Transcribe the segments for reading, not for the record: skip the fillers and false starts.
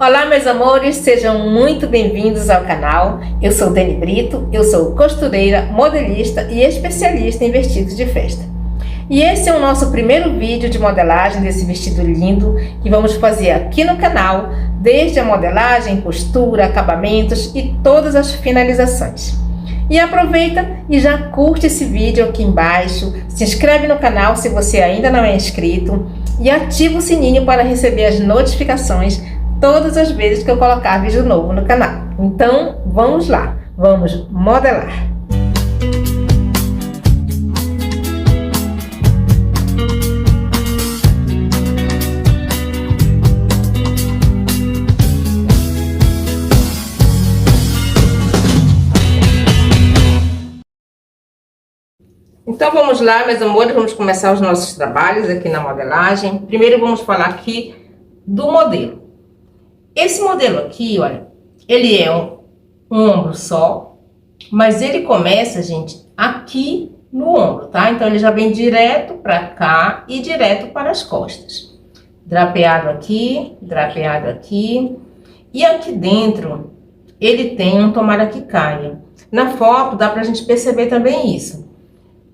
Olá, meus amores, sejam muito bem-vindos ao canal. Eu sou Dani Brito, eu sou costureira, modelista e especialista em vestidos de festa. E esse é o nosso primeiro vídeo de modelagem desse vestido lindo que vamos fazer aqui no canal, desde a modelagem, costura, acabamentos e todas as finalizações. E aproveita e já curte esse vídeo aqui embaixo, se inscreve no canal se você ainda não é inscrito e ativa o sininho para receber as notificações todas as vezes que eu colocar vídeo novo no canal. Então, vamos lá, vamos modelar. Então vamos lá, meus amores, vamos começar os nossos trabalhos aqui na modelagem. Primeiro vamos falar aqui do modelo. Esse modelo aqui, olha, ele é um ombro só, mas ele começa, gente, aqui no ombro, tá? Então ele já vem direto para cá e direto para as costas. Drapeado aqui, e aqui dentro ele tem um tomara que caia. Na foto dá pra gente perceber também isso.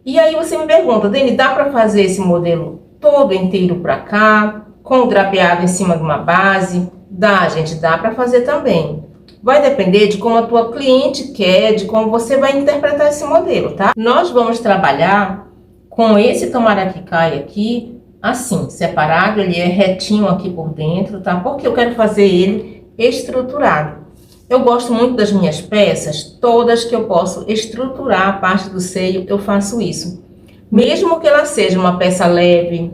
E aí você me pergunta, Dani, dá para fazer esse modelo todo inteiro para cá, com o drapeado em cima de uma base? Dá, gente, dá para fazer também. Vai depender de como a tua cliente quer, de como você vai interpretar esse modelo, tá? Nós vamos trabalhar com esse tomara que caia aqui, assim, separado, ele é retinho aqui por dentro, tá? Porque eu quero fazer ele estruturado. Eu gosto muito das minhas peças, todas que eu posso estruturar a parte do seio, eu faço isso. Mesmo que ela seja uma peça leve,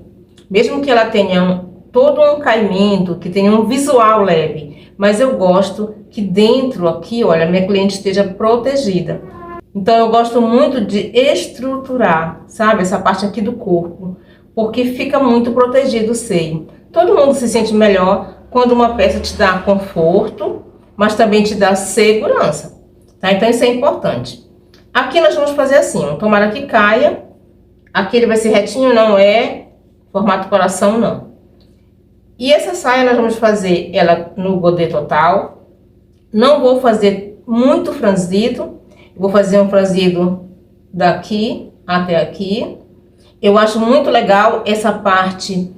mesmo que ela tenha todo um caimento, que tenha um visual leve, mas eu gosto que dentro aqui, olha, minha cliente esteja protegida. Então eu gosto muito de estruturar, sabe, essa parte aqui do corpo, porque fica muito protegido o seio. Todo mundo se sente melhor quando uma peça te dá conforto, mas também te dá segurança, tá? Então isso é importante. Aqui nós vamos fazer assim, um tomara que caia. Aqui ele vai ser retinho, não é formato coração, não. E essa saia nós vamos fazer ela no godê total. Não vou fazer muito franzido, vou fazer um franzido daqui até aqui. Eu acho muito legal essa parte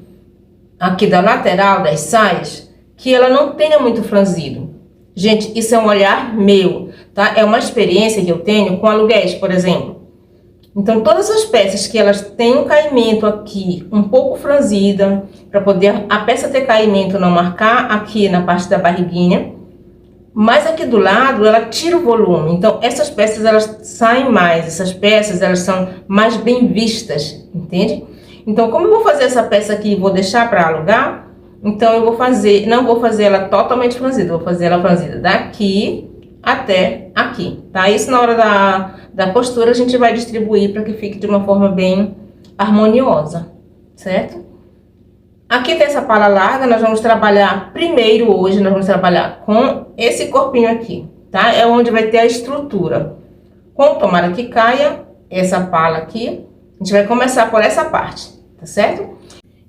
aqui da lateral das saias, que ela não tenha muito franzido. Gente, isso é um olhar meu, tá? É uma experiência que eu tenho com aluguéis, por exemplo. Então, todas as peças que elas têm um caimento aqui, um pouco franzida, para poder a peça ter caimento, não marcar aqui na parte da barriguinha, mas aqui do lado ela tira o volume. Então, essas peças elas saem mais, essas peças elas são mais bem vistas, entende? Então, como eu vou fazer essa peça aqui e vou deixar para alugar, então eu vou fazer, não vou fazer ela totalmente franzida, vou fazer ela franzida daqui até aqui, tá? Isso na hora da costura a gente vai distribuir para que fique de uma forma bem harmoniosa, certo? Aqui tem essa pala larga, nós vamos trabalhar primeiro hoje, nós vamos trabalhar com esse corpinho aqui, tá? É onde vai ter a estrutura. Com tomara que caia, essa pala aqui, a gente vai começar por essa parte, tá certo?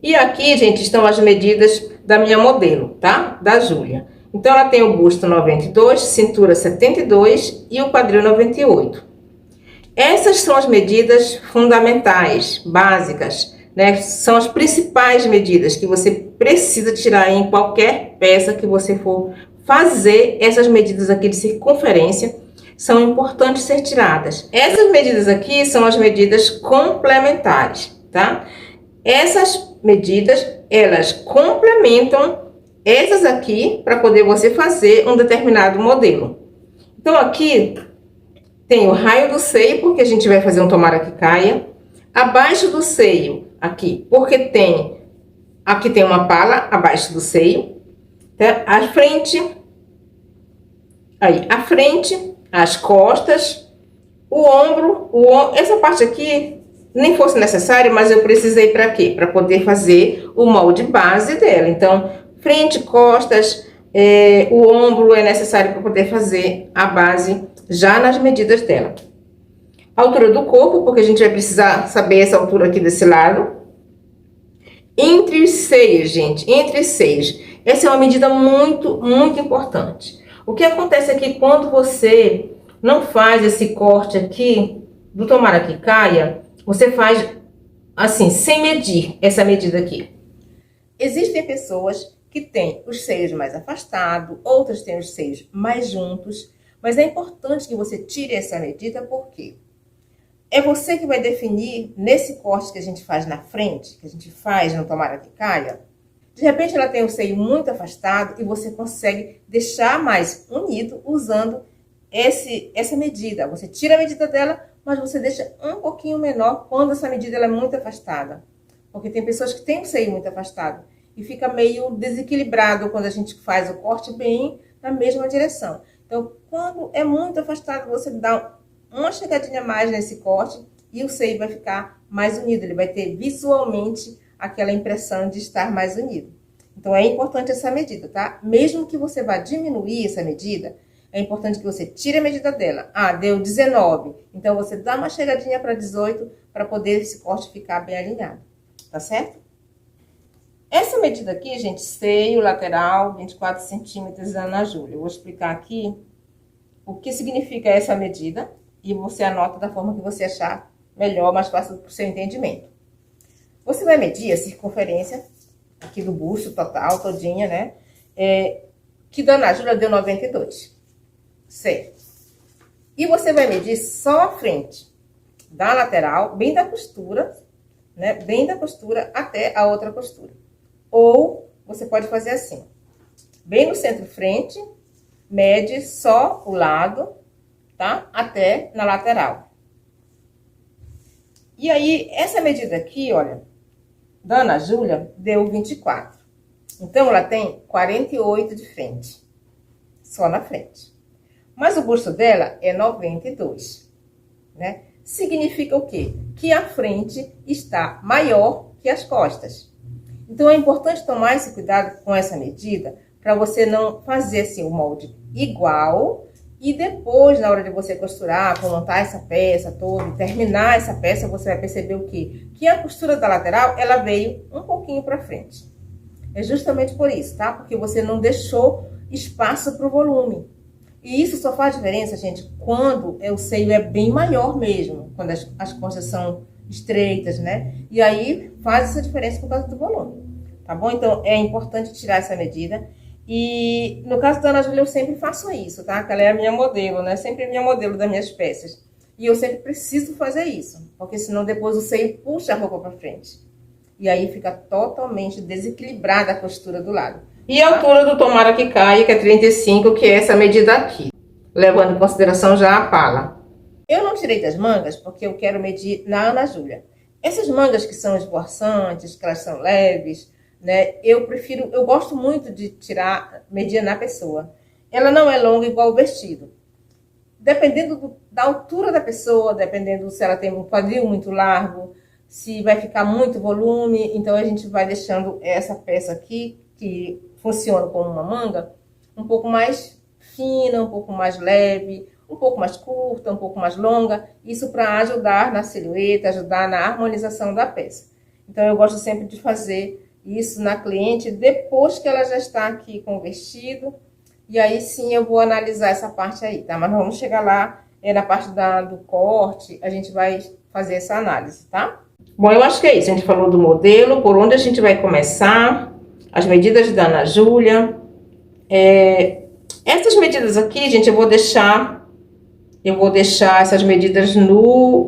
E aqui, gente, estão as medidas da minha modelo, tá? Da Júlia. Então, ela tem o busto 92, cintura 72 e o quadril 98. Essas são as medidas fundamentais, básicas, né? São as principais medidas que você precisa tirar em qualquer peça que você for fazer. Essas medidas aqui de circunferência são importantes ser tiradas. Essas medidas aqui são as medidas complementares, tá? Essas medidas, elas complementam essas aqui para poder você fazer um determinado modelo. Então, aqui tem o raio do seio, porque a gente vai fazer um tomara que caia. Abaixo do seio, aqui, porque aqui tem uma pala abaixo do seio. Tá? A frente, aí, a frente, as costas, o ombro, essa parte aqui nem fosse necessário, mas eu precisei para quê? Para poder fazer o molde base dela. Então, frente, costas, o ombro é necessário para poder fazer a base já nas medidas dela. A altura do corpo, porque a gente vai precisar saber essa altura aqui desse lado. Entre os seios, gente, entre os seios. Essa é uma medida muito, muito importante. O que acontece é que quando você não faz esse corte aqui, do tomara que caia, você faz assim, sem medir essa medida aqui. Existem pessoas que têm os seios mais afastados, outras têm os seios mais juntos, mas é importante que você tire essa medida porque é você que vai definir nesse corte que a gente faz na frente, que a gente faz no tomara que caia. De repente ela tem o seio muito afastado e você consegue deixar mais unido usando essa medida. Você tira a medida dela, mas você deixa um pouquinho menor quando essa medida ela é muito afastada. Porque tem pessoas que têm o seio muito afastado e fica meio desequilibrado quando a gente faz o corte bem na mesma direção. Então, quando é muito afastado, você dá uma chegadinha a mais nesse corte e o seio vai ficar mais unido. Ele vai ter visualmente aquela impressão de estar mais unido. Então, é importante essa medida, tá? Mesmo que você vá diminuir essa medida, é importante que você tire a medida dela. Ah, deu 19. Então, você dá uma chegadinha para 18 para poder esse corte ficar bem alinhado. Tá certo? Essa medida aqui, gente, seio lateral, 24 centímetros da Ana Júlia. Eu vou explicar aqui o que significa essa medida e você anota da forma que você achar melhor, mais fácil para o seu entendimento. Você vai medir a circunferência aqui do busto total, todinha, né? Que da Ana Júlia deu 92. Certo. E você vai medir só a frente da lateral, bem da costura, né? Bem da costura até a outra costura. Ou você pode fazer assim. Bem no centro-frente, mede só o lado, tá? Até na lateral. E aí, essa medida aqui, olha, da Ana Júlia deu 24. Então, ela tem 48 de frente. Só na frente. Mas o busto dela é 92, né? Significa o quê? Que a frente está maior que as costas. Então, é importante tomar esse cuidado com essa medida para você não fazer assim o molde igual e depois, na hora de você costurar, montar essa peça toda, terminar essa peça, você vai perceber o quê? Que a costura da lateral, ela veio um pouquinho para frente. É justamente por isso, tá? Porque você não deixou espaço para o volume. E isso só faz diferença, gente, quando o seio é bem maior mesmo, quando as costas são estreitas, né? E aí faz essa diferença por causa do volume, tá bom? Então, é importante tirar essa medida. E no caso da Ana Júlia, eu sempre faço isso, tá? Que ela é a minha modelo, né? Sempre a minha modelo das minhas peças. E eu sempre preciso fazer isso, porque senão depois o seio puxa a roupa pra frente. E aí fica totalmente desequilibrada a costura do lado. E a altura do tomara que caia, que é 35, que é essa medida aqui. Levando em consideração já a pala. Eu não tirei das mangas, porque eu quero medir na Ana Júlia. Essas mangas que são esvoaçantes, que elas são leves, né? Eu gosto muito de medir na pessoa. Ela não é longa igual o vestido. Dependendo da altura da pessoa, dependendo se ela tem um quadril muito largo, se vai ficar muito volume, então a gente vai deixando essa peça aqui, que funciona como uma manga, um pouco mais fina, um pouco mais leve, um pouco mais curta, um pouco mais longa, isso para ajudar na silhueta, ajudar na harmonização da peça. Então eu gosto sempre de fazer isso na cliente depois que ela já está aqui com o vestido, e aí sim eu vou analisar essa parte aí, tá? Mas vamos chegar lá, na parte do corte, a gente vai fazer essa análise, tá? Bom, eu acho que é isso, a gente falou do modelo, por onde a gente vai começar, as medidas da Ana Júlia. Essas medidas aqui, gente, eu vou deixar essas medidas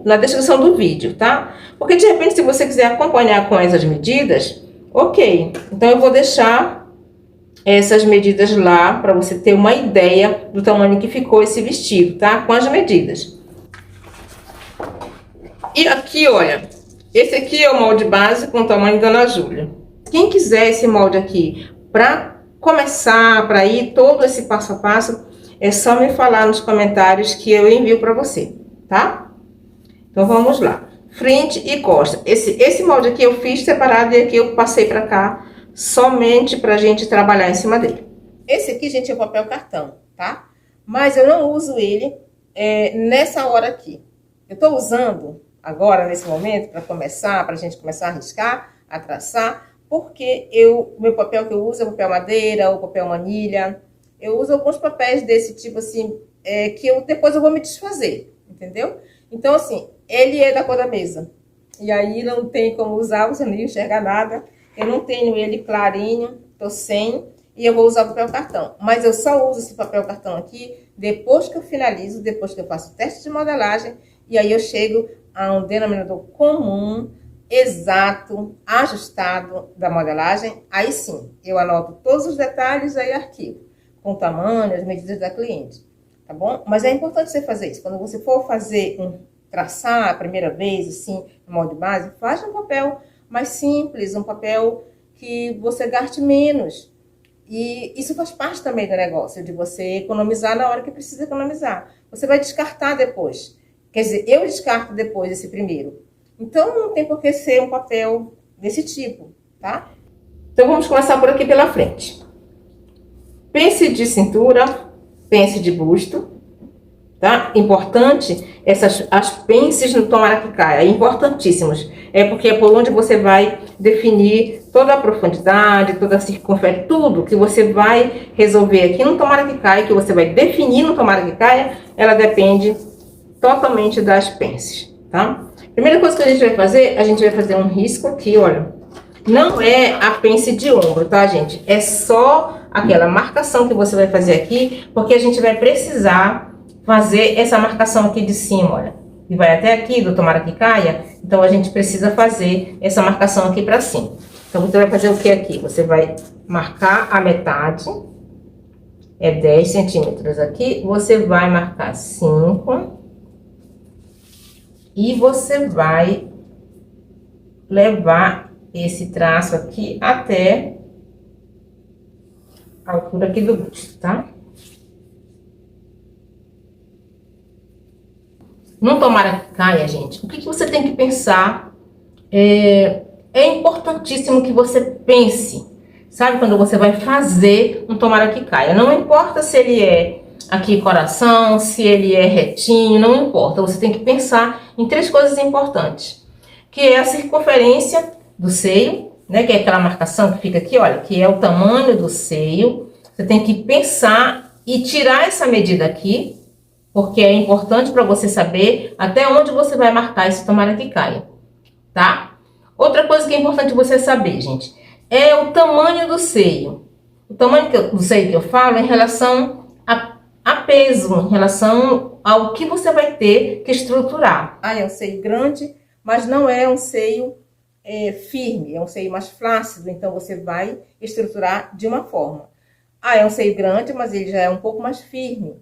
na descrição do vídeo, tá? Porque de repente, se você quiser acompanhar com essas medidas, ok. Então eu vou deixar essas medidas lá para você ter uma ideia do tamanho que ficou esse vestido, tá? Com as medidas. E aqui, olha, esse aqui é o molde base com o tamanho da Ana Júlia. Quem quiser esse molde aqui para começar, para ir todo esse passo a passo, é só me falar nos comentários que eu envio para você, tá? Então vamos lá. Frente e costa. Esse molde aqui eu fiz separado e aqui eu passei para cá somente pra gente trabalhar em cima dele. Esse aqui, gente, é o papel cartão, tá? Mas eu não uso ele nessa hora aqui. Eu tô usando agora, nesse momento, pra gente começar a riscar, a traçar, porque o meu papel que eu uso é o papel madeira, o papel manilha. Eu uso alguns papéis desse tipo assim, que depois eu vou me desfazer, entendeu? Então, assim, ele é da cor da mesa. E aí não tem como usar, você não enxerga nada. Eu não tenho ele clarinho, tô sem, e eu vou usar o papel cartão. Mas eu só uso esse papel cartão aqui depois que eu finalizo, depois que eu faço o teste de modelagem, e aí eu chego a um denominador comum, exato, ajustado da modelagem. Aí sim, eu anoto todos os detalhes, aí arquivo, com o tamanho, as medidas da cliente, tá bom? Mas é importante você fazer isso. Quando você for fazer traçar a primeira vez, assim, no molde base, faz um papel mais simples, um papel que você gaste menos. E isso faz parte também do negócio, de você economizar na hora que precisa economizar. Você vai descartar depois. Quer dizer, eu descarto depois esse primeiro. Então, não tem por que ser um papel desse tipo, tá? Então, vamos começar por aqui pela frente. Pence de cintura, pence de busto, tá? Importante, as pences no tomara que caia, importantíssimos. É porque é por onde você vai definir toda a profundidade, toda a circunferência, tudo que você vai resolver aqui no tomara que caia, que você vai definir no tomara que caia, ela depende totalmente das pences, tá? Primeira coisa que a gente vai fazer um risco aqui, olha. Não é a pence de ombro, tá, gente? É só aquela marcação que você vai fazer aqui, porque a gente vai precisar fazer essa marcação aqui de cima, olha. E vai até aqui, do tomara que caia. Então, a gente precisa fazer essa marcação aqui pra cima. Então, você vai fazer o que aqui? Você vai marcar a metade, é 10 centímetros aqui. Você vai marcar 5. E você vai levar esse traço aqui até a altura aqui do busto, tá? Não tomara que caia, gente. O que você tem que pensar? É importantíssimo que você pense, sabe? Quando você vai fazer um tomara que caia. Não importa se ele é aqui coração, se ele é retinho, não importa. Você tem que pensar em 3 coisas importantes. Que é a circunferência do seio, né? Que é aquela marcação que fica aqui, olha, que é o tamanho do seio. Você tem que pensar e tirar essa medida aqui, porque é importante para você saber até onde você vai marcar esse tomara que caia, tá? Outra coisa que é importante você saber, gente, é o tamanho do seio. O tamanho do seio que eu falo é em relação a peso, em relação ao que você vai ter que estruturar. Ah, é um seio grande, mas não é um seio firme, é um seio mais flácido, então você vai estruturar de uma forma. Ah, é um seio grande, mas ele já é um pouco mais firme.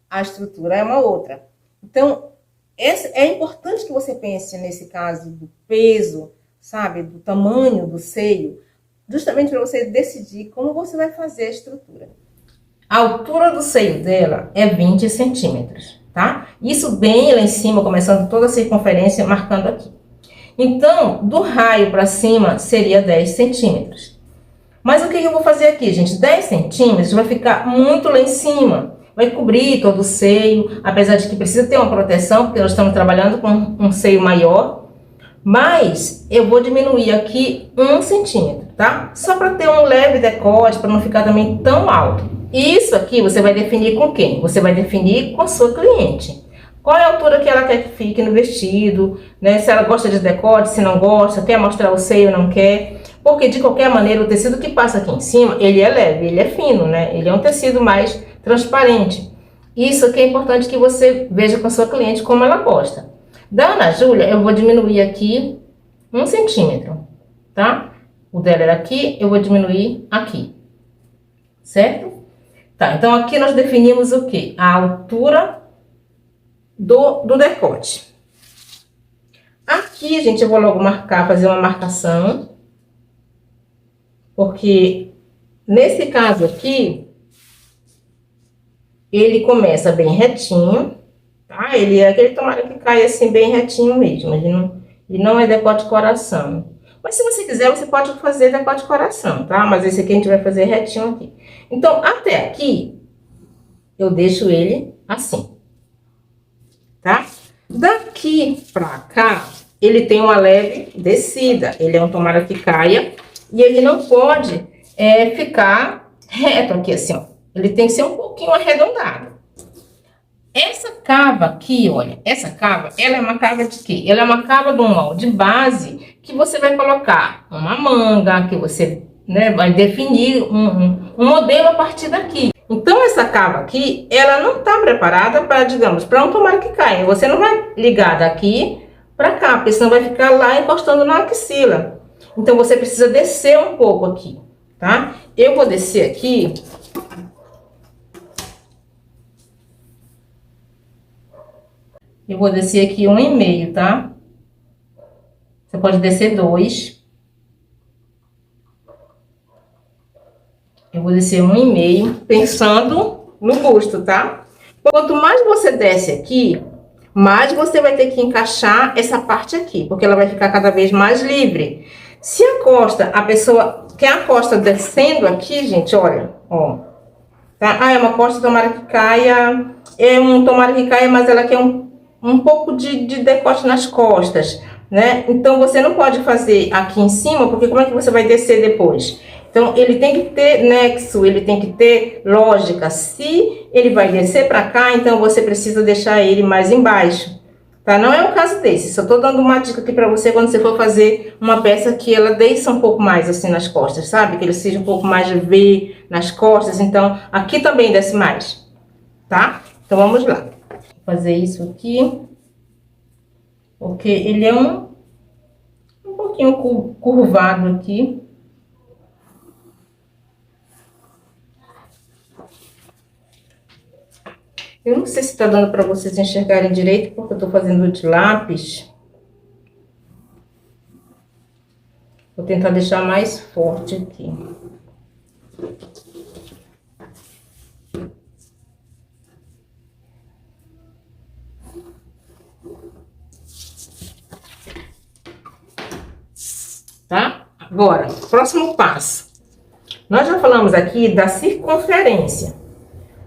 A estrutura é uma outra. Então, é importante que você pense nesse caso do peso, sabe, do tamanho do seio, justamente para você decidir como você vai fazer a estrutura. A altura do seio dela é 20 centímetros, tá? Isso bem lá em cima, começando toda a circunferência, marcando aqui. Então, do raio para cima seria 10 centímetros. Mas o que eu vou fazer aqui, gente? 10 centímetros vai ficar muito lá em cima. Vai cobrir todo o seio, apesar de que precisa ter uma proteção, porque nós estamos trabalhando com um seio maior. Mas eu vou diminuir aqui 1 centímetro, tá? Só para ter um leve decote, para não ficar também tão alto. Isso aqui você vai definir com quem? Você vai definir com a sua cliente. Qual é a altura que ela quer que fique no vestido, né? Se ela gosta de decote, se não gosta, quer mostrar o seio, não quer. Porque de qualquer maneira o tecido que passa aqui em cima, ele é leve, ele é fino, né? Ele é um tecido mais transparente. Isso aqui é importante que você veja com a sua cliente como ela gosta. Da Ana Júlia, eu vou diminuir aqui 1 centímetro, tá? O dela era aqui, eu vou diminuir aqui, certo? Tá, então aqui nós definimos o quê? A altura do decote. Aqui, gente, eu vou logo marcar, fazer uma marcação, porque nesse caso aqui, ele começa bem retinho, tá? Ele é aquele tomara que cai assim bem retinho mesmo, ele não é decote coração. Mas se você quiser, você pode fazer decote coração, tá? Mas esse aqui a gente vai fazer retinho aqui. Então, até aqui, eu deixo ele assim, tá? Daqui pra cá, ele tem uma leve descida, ele é um tomara que caia, E ele não pode ficar reto aqui, assim, ó. Ele tem que ser um pouquinho arredondado. Essa cava aqui, olha, essa cava, ela é uma cava de quê? Ela é uma cava de um molde base que você vai colocar uma manga, que você, né, vai definir um modelo a partir daqui. Então, essa cava aqui, ela não está preparada para, digamos, para um tomara que caia. Você não vai ligar daqui para cá, porque senão vai ficar lá encostando na axila. Então, você precisa descer um pouco aqui, tá? Eu vou descer aqui. Eu vou descer aqui 1,5, tá? Você pode descer 2. Eu vou descer 1,5, pensando no busto, tá? Quanto mais você desce aqui, mais você vai ter que encaixar essa parte aqui, porque ela vai ficar cada vez mais livre. Se a costa, a pessoa quer a costa descendo aqui, gente, olha, ó. Tá? Ah, é uma costa tomara que caia, é um tomara que caia, mas ela quer um pouco de decote nas costas, né? Então, você não pode fazer aqui em cima, porque como é que você vai descer depois? Então, ele tem que ter nexo, ele tem que ter lógica. Se ele vai descer para cá, então você precisa deixar ele mais embaixo, tá? Não é o caso desse, só tô dando uma dica aqui para você quando você for fazer uma peça que ela desça um pouco mais assim nas costas, sabe? Que ele seja um pouco mais V nas costas, então aqui também desce mais, tá? Então, vamos lá. Vou fazer isso aqui, porque ele é um pouquinho curvado aqui. Eu não sei se tá dando para vocês enxergarem direito, porque eu tô fazendo de lápis. Vou tentar deixar mais forte aqui. Tá? Agora, próximo passo. Nós já falamos aqui da circunferência.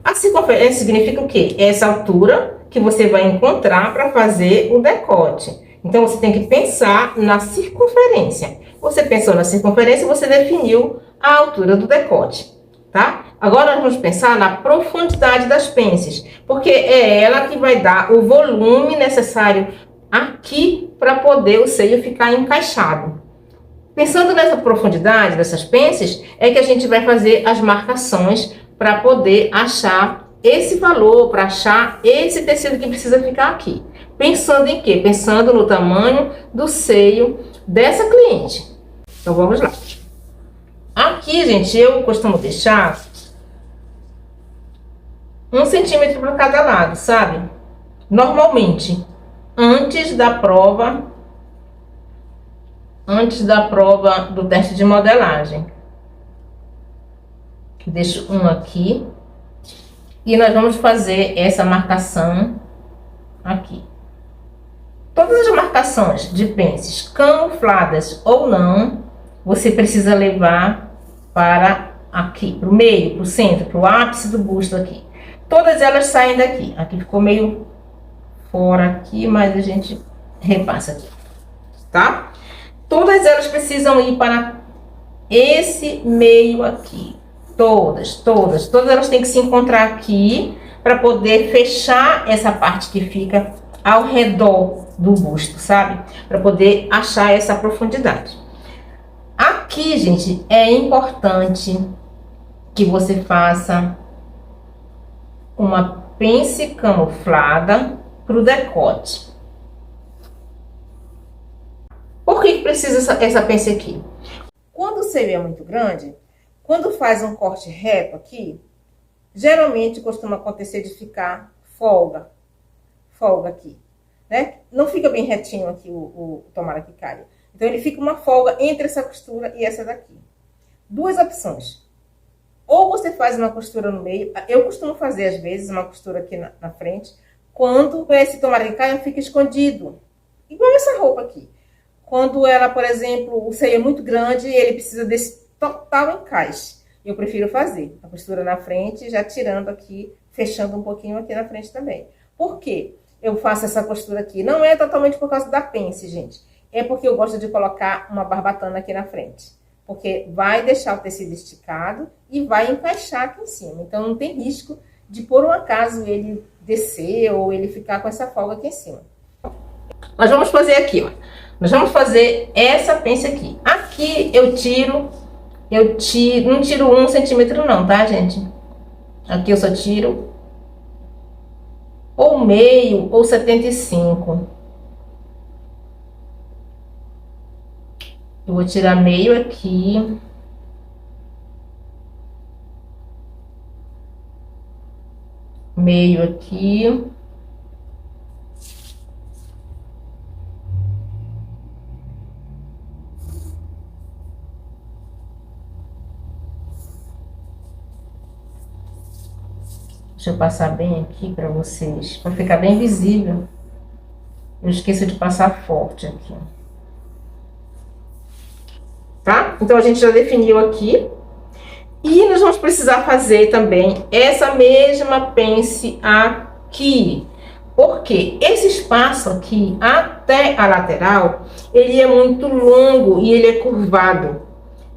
A circunferência significa o quê? É essa altura que você vai encontrar para fazer o decote. Então, você tem que pensar na circunferência. Você pensou na circunferência, você definiu a altura do decote, tá? Agora, nós vamos pensar na profundidade das pences, porque é ela que vai dar o volume necessário aqui para poder o seio ficar encaixado. Pensando nessa profundidade dessas pences, é que a gente vai fazer as marcações para poder achar esse valor, para achar esse tecido que precisa ficar aqui. Pensando em quê? Pensando no tamanho do seio dessa cliente. Então, vamos lá. Aqui, gente, eu costumo deixar 1 centímetro para cada lado, sabe? Normalmente, antes da prova do teste de modelagem. Deixo um aqui. E nós vamos fazer essa marcação aqui. Todas as marcações de pences, camufladas ou não, você precisa levar para aqui, para o meio, para o centro, para o ápice do busto aqui. Todas elas saem daqui. Aqui ficou meio fora aqui, mas a gente repassa aqui, tá? Todas elas precisam ir para esse meio aqui. Todas elas têm que se encontrar aqui para poder fechar essa parte que fica ao redor do busto, sabe? Para poder achar essa profundidade. Aqui, gente, é importante que você faça uma pence camuflada para o decote. Por que precisa essa pence aqui? Quando o seio é muito grande, quando faz um corte reto aqui, geralmente costuma acontecer de ficar folga aqui, né? Não fica bem retinho aqui o tomara que caia. Então, ele fica uma folga entre essa costura e essa daqui. Duas opções. Ou você faz uma costura no meio, eu costumo fazer às vezes uma costura aqui na frente, quando esse tomara que caia fica escondido. Igual essa roupa aqui. Quando ela, por exemplo, o seio é muito grande, ele precisa desse total encaixe. Eu prefiro fazer a costura na frente, já tirando aqui, fechando um pouquinho aqui na frente também. Por quê? Eu faço essa costura aqui. Não é totalmente por causa da pence, gente. É porque eu gosto de colocar uma barbatana aqui na frente, porque vai deixar o tecido esticado e vai encaixar aqui em cima. Então, não tem risco de, por um acaso, ele descer ou ele ficar com essa folga aqui em cima. Nós vamos fazer aqui, ó. Nós vamos fazer essa pence aqui. Aqui eu não tiro 1 centímetro não, tá, gente? Aqui eu só tiro ou meio ou 75. Eu vou tirar meio aqui. Meio aqui. Deixa eu passar bem aqui para vocês, para ficar bem visível. Eu esqueço de passar forte aqui. Tá? Então, a gente já definiu aqui. E nós vamos precisar fazer também essa mesma pence aqui. Porque esse espaço aqui, até a lateral, ele é muito longo e ele é curvado.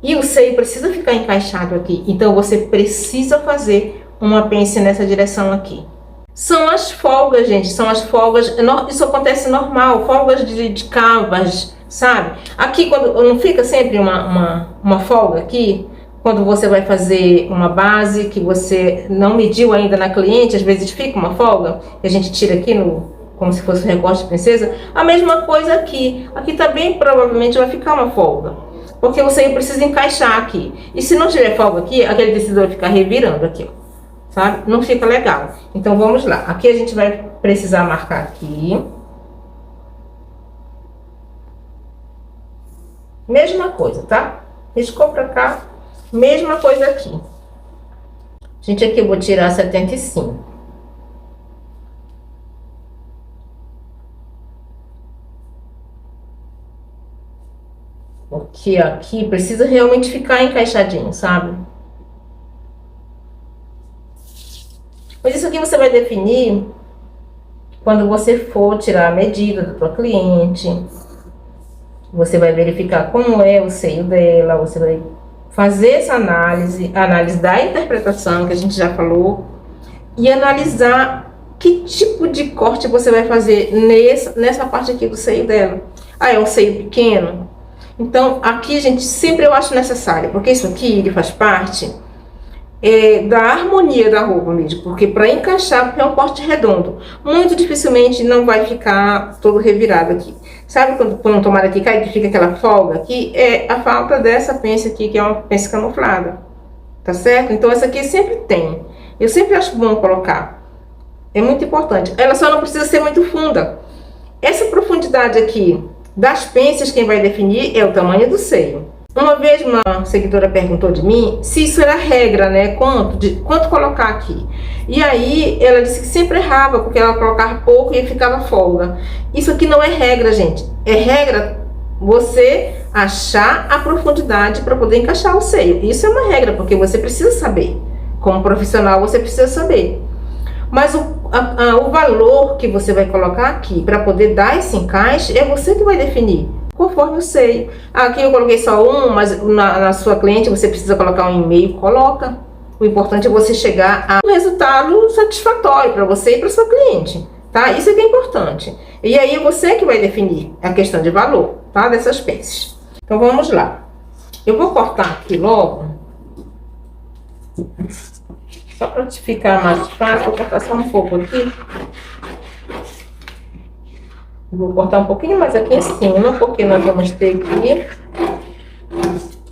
E o seio precisa ficar encaixado aqui. Então, você precisa fazer uma pence nessa direção aqui. São as folgas, gente, são as folgas, isso acontece normal, folgas de cavas, sabe? Aqui, quando não fica sempre uma folga aqui, quando você vai fazer uma base que você não mediu ainda na cliente, às vezes fica uma folga, que a gente tira aqui como se fosse um recorte de princesa, a mesma coisa aqui. Aqui também provavelmente vai ficar uma folga, porque você precisa encaixar aqui. E se não tiver folga aqui, aquele tecido vai ficar revirando aqui, ó. Sabe? Não fica legal. Então, vamos lá. Aqui a gente vai precisar marcar aqui. Mesma coisa, tá? Riscou pra cá. Mesma coisa aqui. Gente, aqui eu vou tirar 75. Porque aqui precisa realmente ficar encaixadinho, sabe? Mas isso aqui você vai definir quando você for tirar a medida da tua cliente. Você vai verificar como é o seio dela, você vai fazer essa análise da interpretação que a gente já falou e analisar que tipo de corte você vai fazer nessa parte aqui do seio dela. Ah, é um seio pequeno? Então, aqui, gente, sempre eu acho necessário, porque isso aqui, ele faz parte da harmonia da roupa mesmo, porque para encaixar, porque é um corte redondo, muito dificilmente não vai ficar todo revirado aqui. Sabe quando tomara aqui cai, que fica aquela folga aqui? É a falta dessa pence aqui, que é uma pence camuflada, tá certo? Então essa aqui sempre tem, eu sempre acho bom colocar, é muito importante. Ela só não precisa ser muito funda. Essa profundidade aqui das pences, quem vai definir é o tamanho do seio. Uma vez uma seguidora perguntou de mim se isso era regra, né? Quanto colocar aqui. E aí ela disse que sempre errava, porque ela colocava pouco e ficava folga. Isso aqui não é regra, gente. É regra você achar a profundidade para poder encaixar o seio. Isso é uma regra, porque você precisa saber. Como profissional, você precisa saber. Mas o valor que você vai colocar aqui para poder dar esse encaixe é você que vai definir, conforme o seio. Aqui eu coloquei só um, mas na sua cliente você precisa colocar 1,5, coloca. O importante é você chegar a um resultado satisfatório para você e para sua cliente, tá? Isso é que é importante. E aí é você que vai definir a questão de valor, tá? Dessas peças. Então vamos lá. Eu vou cortar aqui logo. Só para te ficar mais fácil, vou cortar só um pouco aqui. Vou cortar um pouquinho mais aqui em cima, porque nós vamos ter que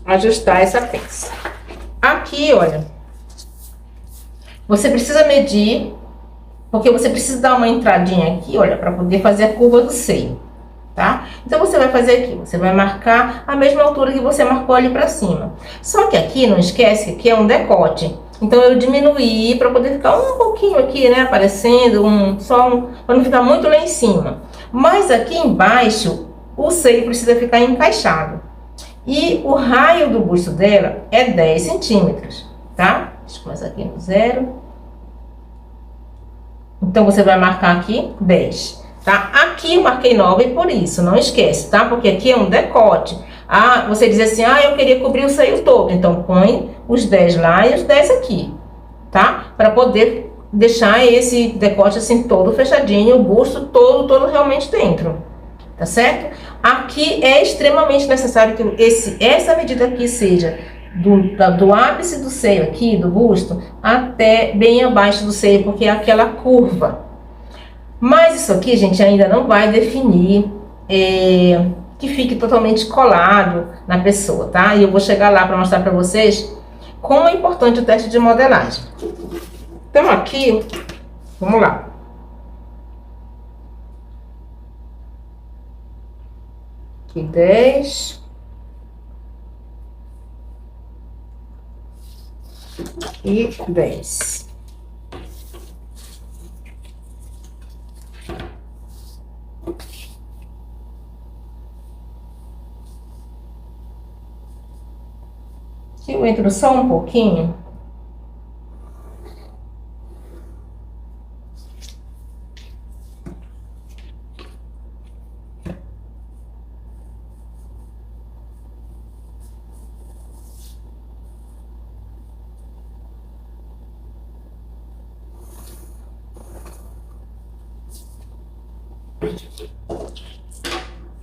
ajustar essa peça. Aqui, olha, você precisa medir, porque você precisa dar uma entradinha aqui, olha, para poder fazer a curva do seio, tá? Então, você vai fazer aqui, você vai marcar a mesma altura que você marcou ali para cima. Só que aqui, não esquece que é um decote. Então, eu diminuí para poder ficar um pouquinho aqui, né, aparecendo, para não ficar muito lá em cima. Mas aqui embaixo, o seio precisa ficar encaixado. E o raio do busto dela é 10 centímetros, tá? Deixa eu começar aqui no 0. Então, você vai marcar aqui 10, tá? Aqui eu marquei 9 por isso, não esquece, tá? Porque aqui é um decote. Ah, você diz assim, ah, eu queria cobrir o seio todo. Então, põe os 10 lá e os 10 aqui, tá? Para poder deixar esse decote assim todo fechadinho, o busto todo realmente dentro, tá certo? Aqui é extremamente necessário que essa medida aqui seja do ápice do seio aqui, do busto, até bem abaixo do seio, porque é aquela curva. Mas isso aqui, gente, ainda não vai definir que fique totalmente colado na pessoa, tá? E eu vou chegar lá para mostrar para vocês como é importante o teste de modelagem. Então aqui, vamos lá. Aqui 10. E 10. Aqui eu entro só um pouquinho.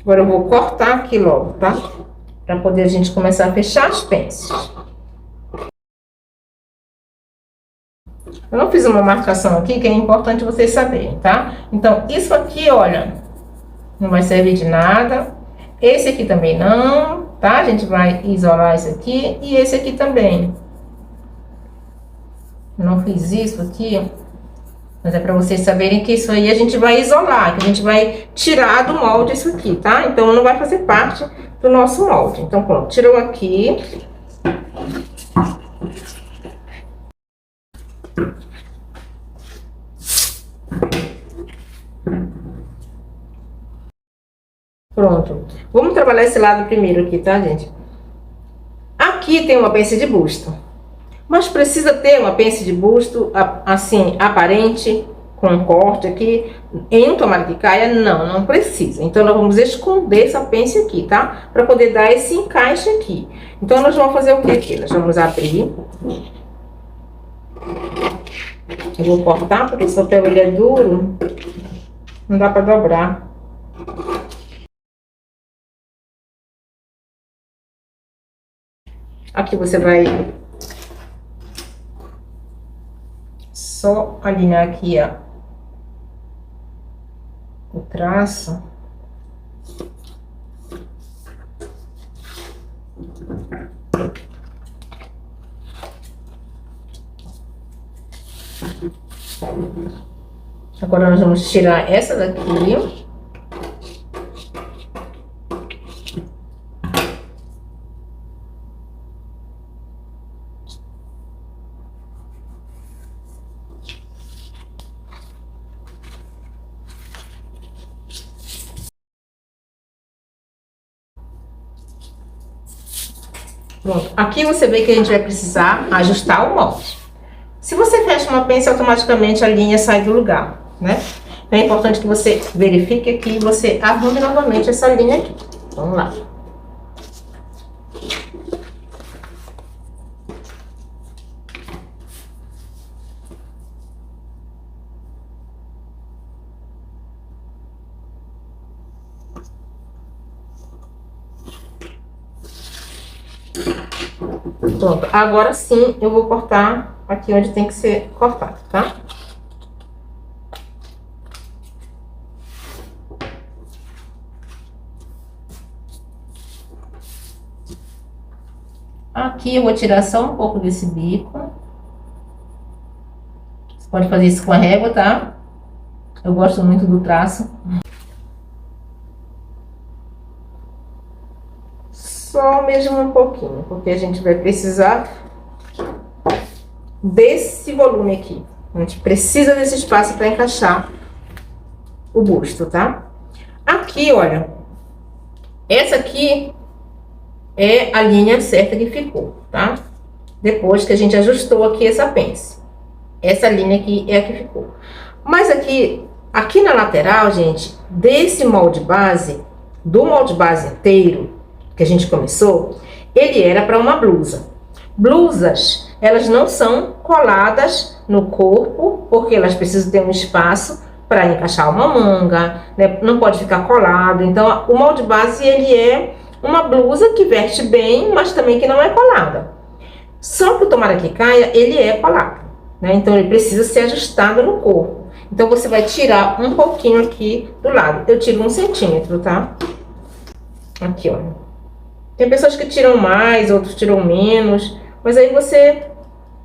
Agora eu vou cortar aqui logo, tá? Para poder a gente começar a fechar as pences. Eu não fiz uma marcação aqui, que é importante vocês saberem, tá? Então, isso aqui, olha, não vai servir de nada. Esse aqui também não, tá? A gente vai isolar esse aqui e esse aqui também. Não fiz isso aqui, mas é para vocês saberem que isso aí a gente vai isolar, que a gente vai tirar do molde isso aqui, tá? Então, não vai fazer parte do nosso molde. Então, pronto, tirou aqui. Pronto. Vamos trabalhar esse lado primeiro aqui, tá, gente? Aqui tem uma pence de busto. Mas precisa ter uma pence de busto, assim, aparente, com um corte aqui, em um tomara que caia? Não, não precisa. Então, nós vamos esconder essa pence aqui, tá? Para poder dar esse encaixe aqui. Então, nós vamos fazer o que aqui? Nós vamos abrir. Eu vou cortar, porque esse papel ele é duro. Não dá para dobrar. Aqui você vai só alinhar aqui, ó, o traço. Agora nós vamos tirar essa daqui. Pronto. Aqui você vê que a gente vai precisar ajustar o molde. Se você fecha uma pence, automaticamente a linha sai do lugar, né? Então é importante que você verifique aqui e você arrume novamente essa linha aqui. Vamos lá. Pronto, agora sim eu vou cortar aqui onde tem que ser cortado, tá? Aqui eu vou tirar só um pouco desse bico. Você pode fazer isso com a régua, tá? Eu gosto muito do traço. Só mesmo um pouquinho, porque a gente vai precisar desse volume aqui. A gente precisa desse espaço para encaixar o busto, tá? Aqui, olha, essa aqui é a linha certa que ficou, tá? Depois que a gente ajustou aqui essa pence. Essa linha aqui é a que ficou. Mas aqui na lateral, gente, desse molde base, do molde base inteiro, que a gente começou, ele era para uma blusa. Blusas, elas não são coladas no corpo, porque elas precisam ter um espaço para encaixar uma manga, né? Não pode ficar colado. Então, o molde base, ele é uma blusa que veste bem, mas também que não é colada. Só que o tomara que caia, ele é colado, né? Então, ele precisa ser ajustado no corpo. Então, você vai tirar um pouquinho aqui do lado. Eu tiro 1 centímetro, tá? Aqui, ó. Tem pessoas que tiram mais, outros tiram menos. Mas aí você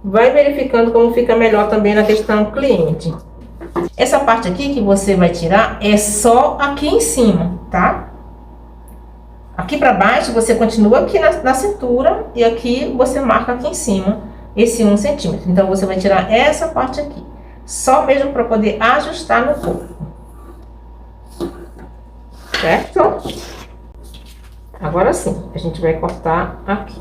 vai verificando como fica melhor também na questão cliente. Essa parte aqui que você vai tirar é só aqui em cima, tá? Aqui pra baixo você continua aqui na cintura e aqui você marca aqui em cima esse 1 centímetro. Então, você vai tirar essa parte aqui. Só mesmo para poder ajustar no corpo. Certo? Agora sim, a gente vai cortar aqui.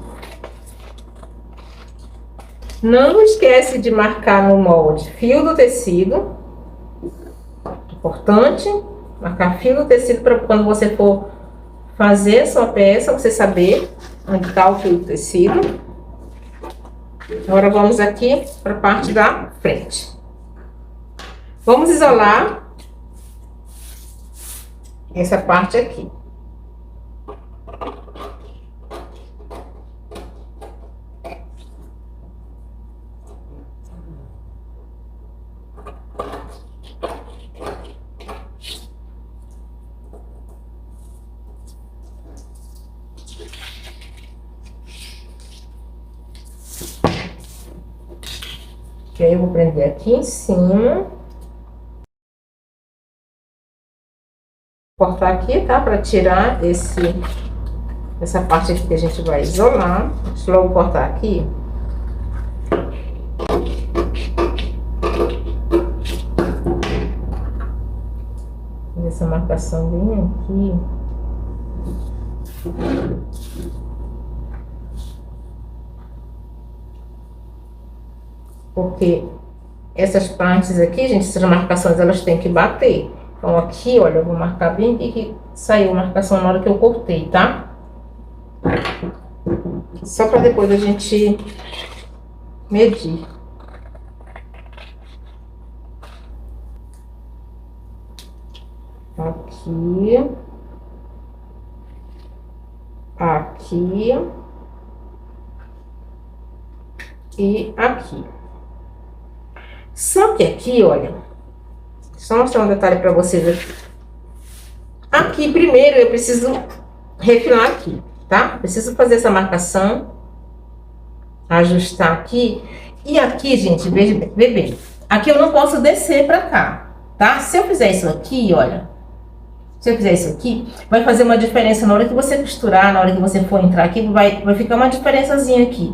Não esquece de marcar no molde fio do tecido. Importante marcar fio do tecido para quando você for fazer a sua peça, você saber onde está o fio do tecido. Agora vamos aqui para a parte da frente. Vamos isolar essa parte aqui. Que aí eu vou prender aqui em cima. Cortar aqui, tá? Para tirar essa parte aqui que a gente vai isolar. Deixa eu logo cortar aqui. Fazer essa marcação bem aqui. Porque essas partes aqui, gente, essas marcações, elas têm que bater. Então, aqui, olha, eu vou marcar bem aqui que saiu a marcação na hora que eu cortei, tá? Só para depois a gente medir. Aqui. Aqui. E aqui. Só que aqui, olha, só mostrar um detalhe para vocês aqui. Aqui, primeiro, eu preciso refilar aqui, tá? Preciso fazer essa marcação, ajustar aqui. E aqui, gente, veja bem, aqui eu não posso descer para cá, tá? Se eu fizer isso aqui, olha, se eu fizer isso aqui, vai fazer uma diferença na hora que você costurar, na hora que você for entrar aqui, vai ficar uma diferençazinha aqui.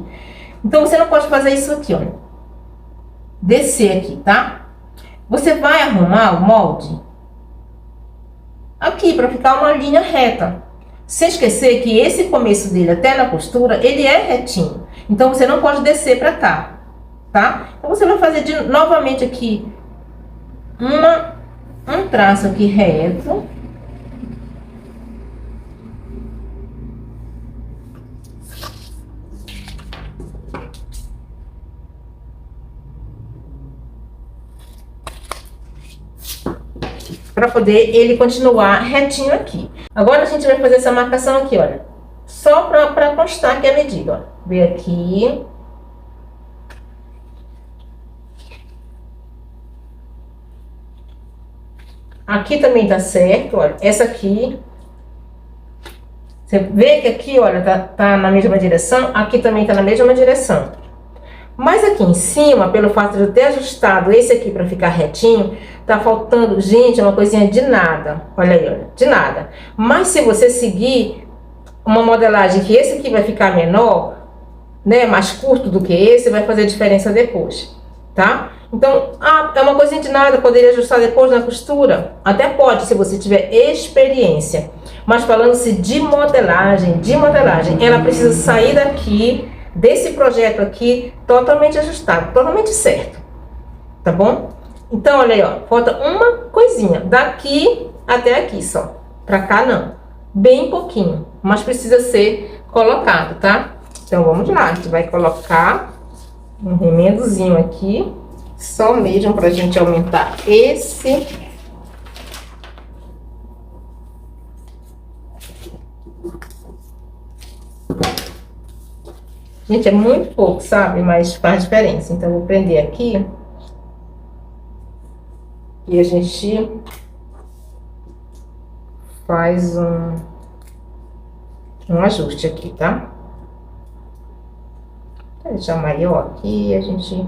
Então, você não pode fazer isso aqui, olha. Descer aqui, tá? Você vai arrumar o molde aqui para ficar uma linha reta. Sem esquecer que esse começo dele até na costura, ele é retinho. Então, você não pode descer para cá, tá? Então, você vai fazer novamente aqui um traço aqui reto. Para poder ele continuar retinho aqui. Agora a gente vai fazer essa marcação aqui, olha. Só para constar que é a medida, ó. Vem aqui. Aqui também tá certo, olha. Essa aqui. Você vê que aqui, olha, tá na mesma direção. Aqui também tá na mesma direção. Mas aqui em cima, pelo fato de eu ter ajustado esse aqui para ficar retinho, tá faltando, gente, uma coisinha de nada. Olha aí, olha, de nada. Mas se você seguir uma modelagem que esse aqui vai ficar menor, né, mais curto do que esse, vai fazer diferença depois, tá? Então, é uma coisinha de nada, poderia ajustar depois na costura? Até pode, se você tiver experiência. Mas falando-se de modelagem, ela precisa sair daqui, desse projeto aqui, totalmente ajustado, totalmente certo, tá bom? Então, olha aí, ó, falta uma coisinha, daqui até aqui só, pra cá não, bem pouquinho, mas precisa ser colocado, tá? Então, vamos lá. A gente vai colocar um remendozinho aqui, só mesmo pra gente aumentar esse. Gente, é muito pouco, sabe? Mas faz diferença. Então, eu vou prender aqui. E a gente faz um ajuste aqui, tá? Vou deixar maior aqui e a gente...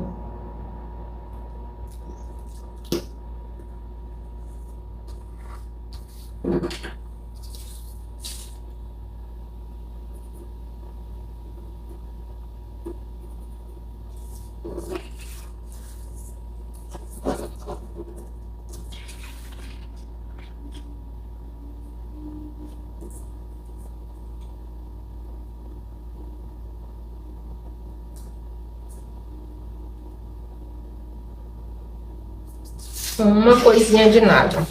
Uma coisinha de nada.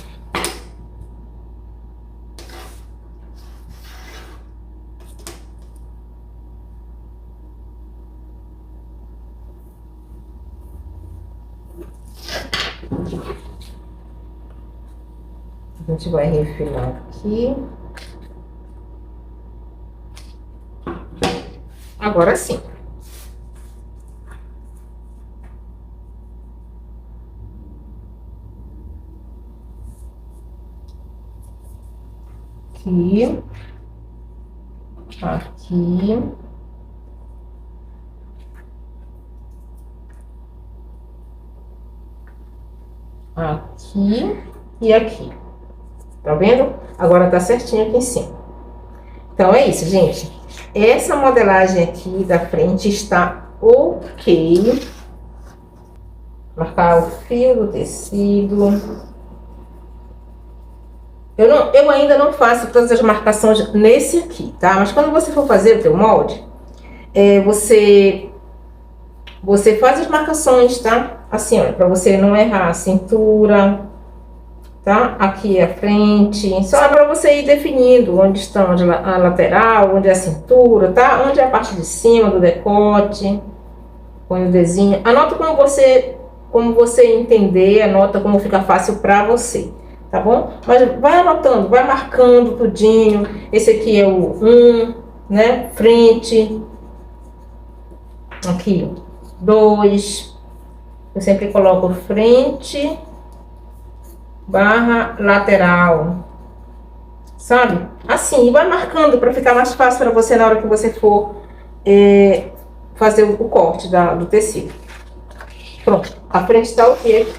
A gente vai refilar aqui. Agora sim. Aqui. Aqui. Aqui e aqui. Tá vendo? Agora tá certinho aqui em cima. Então, é isso, gente. Essa modelagem aqui da frente está ok. Marcar o fio do tecido. Eu ainda não faço todas as marcações nesse aqui, tá? Mas quando você for fazer o teu molde, você faz as marcações, tá? Assim, olha, pra você não errar a cintura, tá? Aqui a frente, só pra você ir definindo onde estão a lateral, onde é a cintura, tá? Onde é a parte de cima do decote. Põe o desenho. Anota como você entender, anota como fica fácil pra você. Tá bom? Mas vai anotando, vai marcando tudinho. Esse aqui é o 1, né? Frente. Aqui, 2. Eu sempre coloco frente barra lateral. Sabe? Assim, vai marcando para ficar mais fácil para você na hora que você for fazer o corte do tecido. Pronto, a frente tá ok.